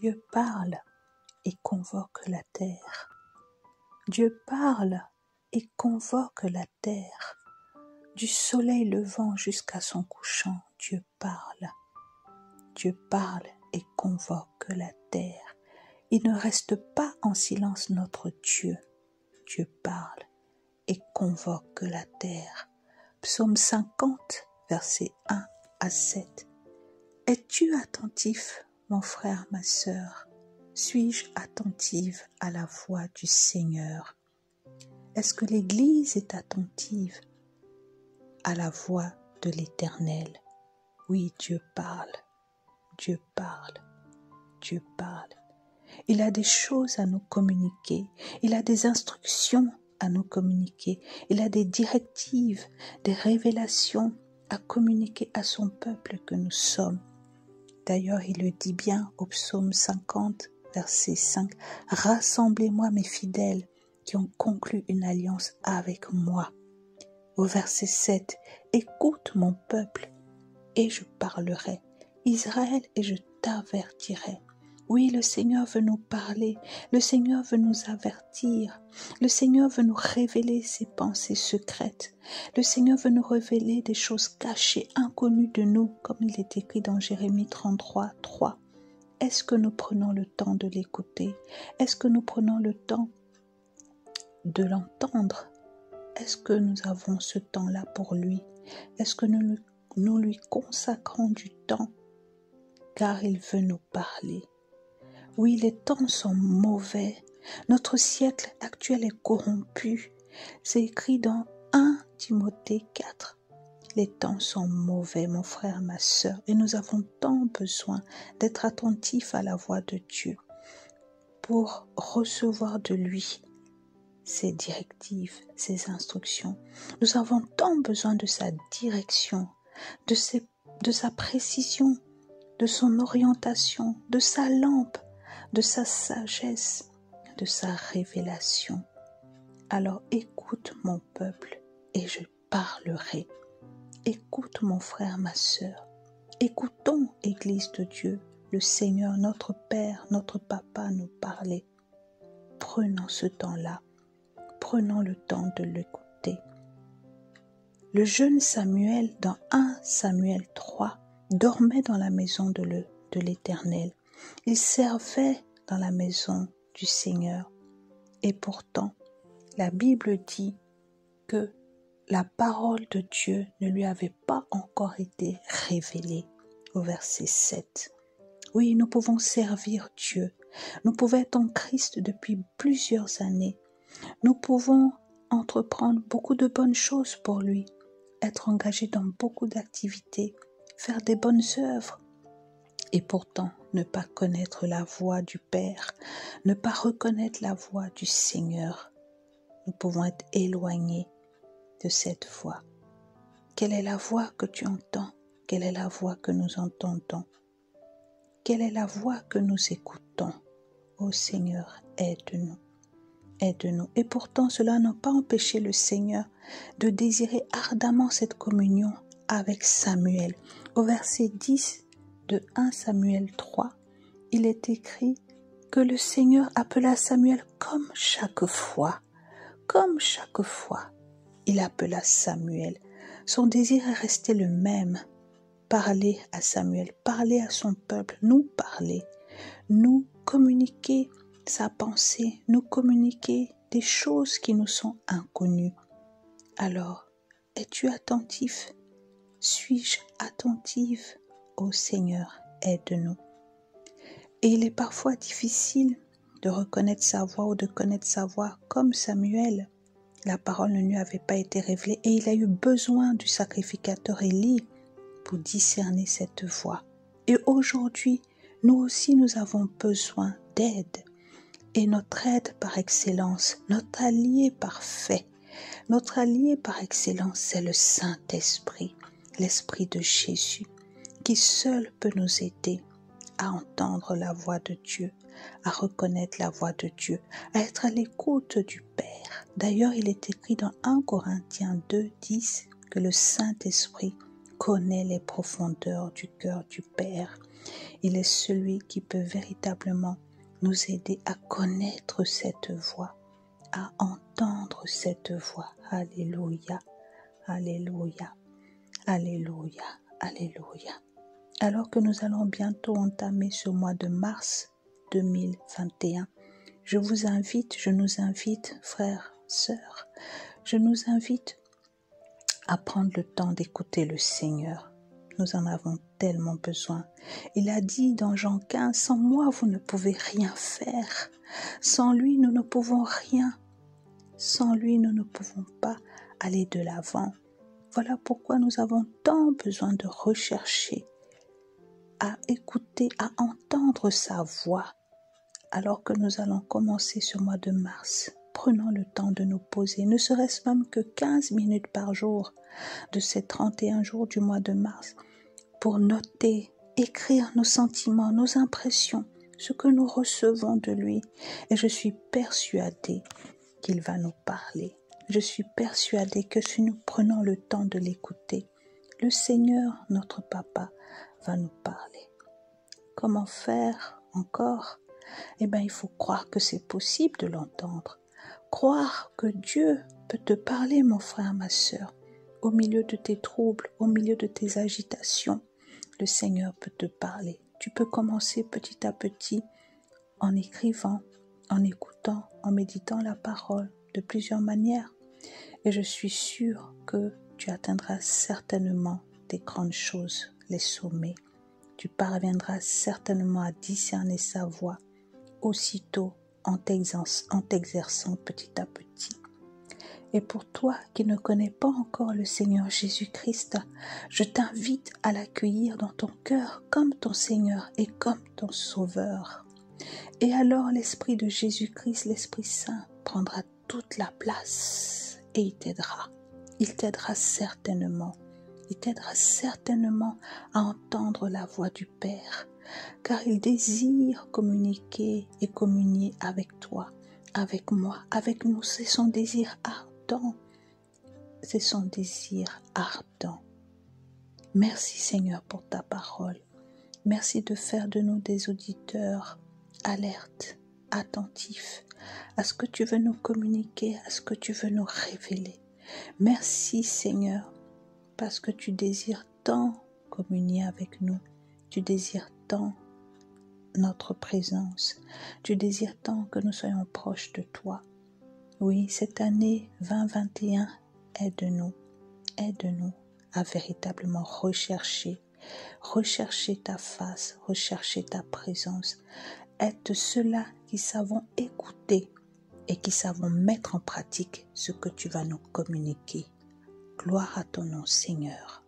Dieu parle et convoque la terre. Dieu parle et convoque la terre. Du soleil levant jusqu'à son couchant, Dieu parle. Dieu parle et convoque la terre. Il ne reste pas en silence notre Dieu. Dieu parle et convoque la terre. Psaume 50, versets 1 à 7. Es-tu attentif, mon frère, ma sœur? Suis-je attentive à la voix du Seigneur? Est-ce que l'Église est attentive à la voix de l'Éternel? Oui, Dieu parle, Dieu parle, Dieu parle. Il a des choses à nous communiquer, il a des instructions à nous communiquer, il a des directives, des révélations à communiquer à son peuple que nous sommes. D'ailleurs, il le dit bien au psaume 50, verset 5, « Rassemblez-moi mes fidèles qui ont conclu une alliance avec moi. » Au verset 7, « Écoute mon peuple et je parlerai, Israël et je t'avertirai. » Oui, le Seigneur veut nous parler, le Seigneur veut nous avertir, le Seigneur veut nous révéler ses pensées secrètes, le Seigneur veut nous révéler des choses cachées, inconnues de nous, comme il est écrit dans Jérémie 33, 3. Est-ce que nous prenons le temps de l'écouter? Est-ce que nous prenons le temps de l'entendre? Est-ce que nous avons ce temps-là pour lui? Est-ce que nous lui consacrons du temps? Car il veut nous parler. Oui, les temps sont mauvais. Notre siècle actuel est corrompu. C'est écrit dans 1 Timothée 4. Les temps sont mauvais, mon frère, ma sœur, et nous avons tant besoin d'être attentifs à la voix de Dieu pour recevoir de lui ses directives, ses instructions. Nous avons tant besoin de sa direction, de sa précision, de son orientation, de sa lampe, de sa sagesse, de sa révélation. Alors écoute mon peuple et je parlerai. Écoute mon frère, ma sœur. Écoutons, Église de Dieu, le Seigneur, notre Père, notre Papa nous parler. Prenons ce temps-là. Prenons le temps de l'écouter. Le jeune Samuel, dans 1 Samuel 3, dormait dans la maison de l'Éternel. Il servait dans la maison du Seigneur. Et pourtant, la Bible dit que la parole de Dieu ne lui avait pas encore été révélée au verset 7. Oui, nous pouvons servir Dieu. Nous pouvons être en Christ depuis plusieurs années. Nous pouvons entreprendre beaucoup de bonnes choses pour lui, être engagés dans beaucoup d'activités, faire des bonnes œuvres. Et pourtant, ne pas connaître la voix du Père, ne pas reconnaître la voix du Seigneur. Nous pouvons être éloignés de cette voix. Quelle est la voix que tu entends? Quelle est la voix que nous entendons? Quelle est la voix que nous écoutons? Ô Seigneur, aide-nous. Aide-nous. Et pourtant, cela n'a pas empêché le Seigneur de désirer ardemment cette communion avec Samuel. Au verset 10 de 1 Samuel 3, il est écrit que le Seigneur appela Samuel comme chaque fois. Comme chaque fois, il appela Samuel. Son désir est resté le même. Parler à Samuel, parler à son peuple, nous parler, nous communiquer sa pensée, nous communiquer des choses qui nous sont inconnues. Alors, es-tu attentif? Suis-je attentive? Ô Seigneur, aide-nous. Et il est parfois difficile de reconnaître sa voix ou de connaître sa voix comme Samuel. La parole ne lui avait pas été révélée et il a eu besoin du sacrificateur Élie pour discerner cette voix. Et aujourd'hui, nous aussi, nous avons besoin d'aide. Et notre aide par excellence, notre allié parfait, notre allié par excellence, c'est le Saint-Esprit, l'Esprit de Jésus, qui seul peut nous aider à entendre la voix de Dieu, à reconnaître la voix de Dieu, à être à l'écoute du Père. D'ailleurs, il est écrit dans 1 Corinthiens 2, 10 que le Saint-Esprit connaît les profondeurs du cœur du Père. Il est celui qui peut véritablement nous aider à connaître cette voix, à entendre cette voix. Alléluia, alléluia, alléluia, alléluia. Alors que nous allons bientôt entamer ce mois de mars 2021, je nous invite, frères, sœurs, je nous invite à prendre le temps d'écouter le Seigneur. Nous en avons tellement besoin. Il a dit dans Jean 15, « Sans moi, vous ne pouvez rien faire. Sans lui, nous ne pouvons rien. Sans lui, nous ne pouvons pas aller de l'avant. » Voilà pourquoi nous avons tant besoin de rechercher, à écouter, à entendre sa voix. Alors que nous allons commencer ce mois de mars, prenons le temps de nous poser, ne serait-ce même que 15 minutes par jour de ces 31 jours du mois de mars, pour noter, écrire nos sentiments, nos impressions, ce que nous recevons de lui. Et je suis persuadée qu'il va nous parler. Je suis persuadée que si nous prenons le temps de l'écouter, le Seigneur, notre Papa, va nous parler. Comment faire encore? Eh bien, il faut croire que c'est possible de l'entendre. Croire que Dieu peut te parler, mon frère, ma sœur. Au milieu de tes troubles, au milieu de tes agitations, le Seigneur peut te parler. Tu peux commencer petit à petit en écrivant, en écoutant, en méditant la parole de plusieurs manières. Et je suis sûre que tu atteindras certainement des grandes choses, les sommets. Tu parviendras certainement à discerner sa voix aussitôt en t'exerçant petit à petit. Et pour toi qui ne connais pas encore le Seigneur Jésus-Christ, je t'invite à l'accueillir dans ton cœur comme ton Seigneur et comme ton Sauveur. Et alors l'Esprit de Jésus-Christ, l'Esprit Saint, prendra toute la place et il t'aidera. Il t'aidera certainement. Il t'aidera certainement à entendre la voix du Père, car il désire communiquer et communier avec toi, avec moi, avec nous. C'est son désir ardent. C'est son désir ardent. Merci Seigneur pour ta parole. Merci de faire de nous des auditeurs alertes, attentifs à ce que tu veux nous communiquer, à ce que tu veux nous révéler. Merci Seigneur, parce que tu désires tant communier avec nous. Tu désires tant notre présence. Tu désires tant que nous soyons proches de toi. Oui, cette année 2021, aide-nous à véritablement rechercher ta face, rechercher ta présence. Aide ceux-là qui savent écouter et qui savent mettre en pratique ce que tu vas nous communiquer. Gloire à ton nom, Seigneur.